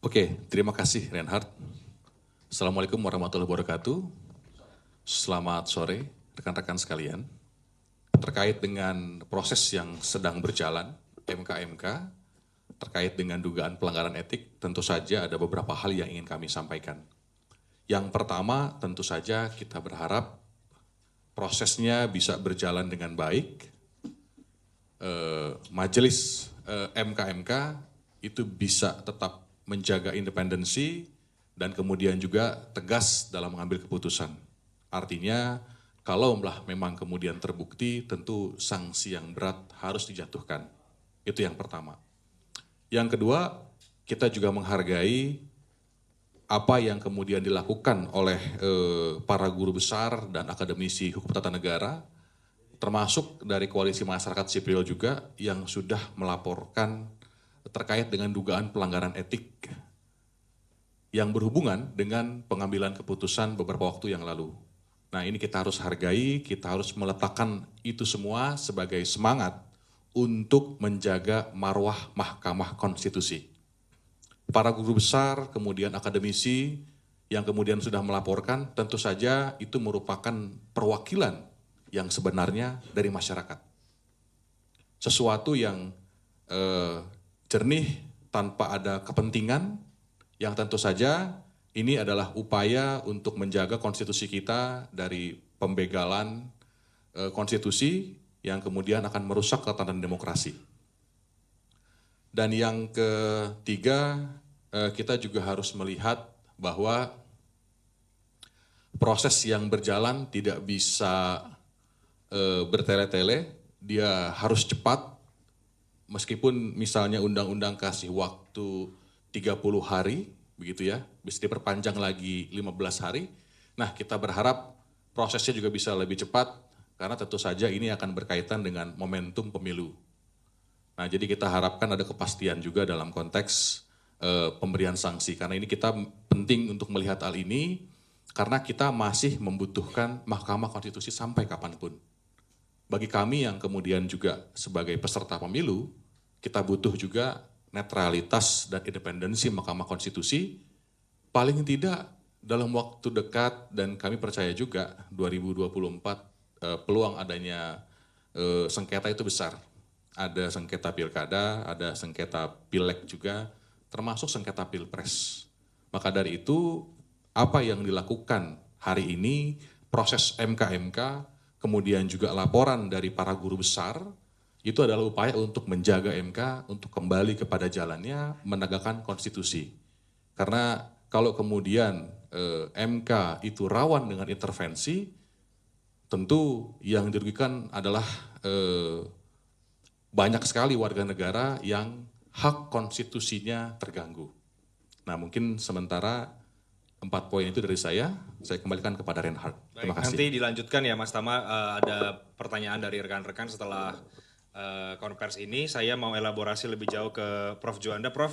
Oke, terima kasih Reinhard. Assalamualaikum warahmatullahi wabarakatuh. Selamat sore rekan-rekan sekalian. Terkait dengan proses yang sedang berjalan, MK-MK, terkait dengan dugaan pelanggaran etik, tentu saja ada beberapa hal yang ingin kami sampaikan. Yang pertama, tentu saja kita berharap prosesnya bisa berjalan dengan baik. Majelis MK-MK itu bisa tetap menjaga independensi dan kemudian juga tegas dalam mengambil keputusan. Artinya, kalaulah memang kemudian terbukti, tentu sanksi yang berat harus dijatuhkan. Itu yang pertama. Yang kedua, kita juga menghargai apa yang kemudian dilakukan oleh para guru besar dan akademisi hukum tata negara, termasuk dari koalisi masyarakat sipil juga yang sudah melaporkan terkait dengan dugaan pelanggaran etik yang berhubungan dengan pengambilan keputusan beberapa waktu yang lalu. Nah, ini kita harus hargai, kita harus meletakkan itu semua sebagai semangat untuk menjaga marwah Mahkamah Konstitusi. Para guru besar, kemudian akademisi yang kemudian sudah melaporkan, tentu saja itu merupakan perwakilan yang sebenarnya dari masyarakat. Sesuatu yang jernih tanpa ada kepentingan, yang tentu saja ini adalah upaya untuk menjaga konstitusi kita dari pembegalan konstitusi yang kemudian akan merusak tatanan demokrasi. Dan yang ketiga, kita juga harus melihat bahwa proses yang berjalan tidak bisa bertele-tele, dia harus cepat, meskipun misalnya undang-undang kasih waktu 30 hari, begitu ya, bisa diperpanjang lagi 15 hari. Nah, kita berharap prosesnya juga bisa lebih cepat, karena tentu saja ini akan berkaitan dengan momentum pemilu. Nah, jadi kita harapkan ada kepastian juga dalam konteks pemberian sanksi, karena ini kita penting untuk melihat hal ini, karena kita masih membutuhkan Mahkamah Konstitusi sampai kapanpun. Bagi kami yang kemudian juga sebagai peserta pemilu, kita butuh juga netralitas dan independensi Mahkamah Konstitusi, paling tidak dalam waktu dekat, dan kami percaya juga 2024 peluang adanya sengketa itu besar. Ada sengketa pilkada, ada sengketa pileg juga, termasuk sengketa pilpres. Maka dari itu, apa yang dilakukan hari ini, proses MK-MK, kemudian juga laporan dari para guru besar, itu adalah upaya untuk menjaga MK untuk kembali kepada jalannya menegakkan konstitusi. Karena kalau kemudian MK itu rawan dengan intervensi, tentu yang dirugikan adalah banyak sekali warga negara yang hak konstitusinya terganggu. Nah, mungkin sementara 4 poin itu dari saya kembalikan kepada Reinhard. Terima kasih. Nanti dilanjutkan ya Mas Tama, ada pertanyaan dari rekan-rekan setelah konversi ini. Saya mau elaborasi lebih jauh ke Prof. Juanda. Prof,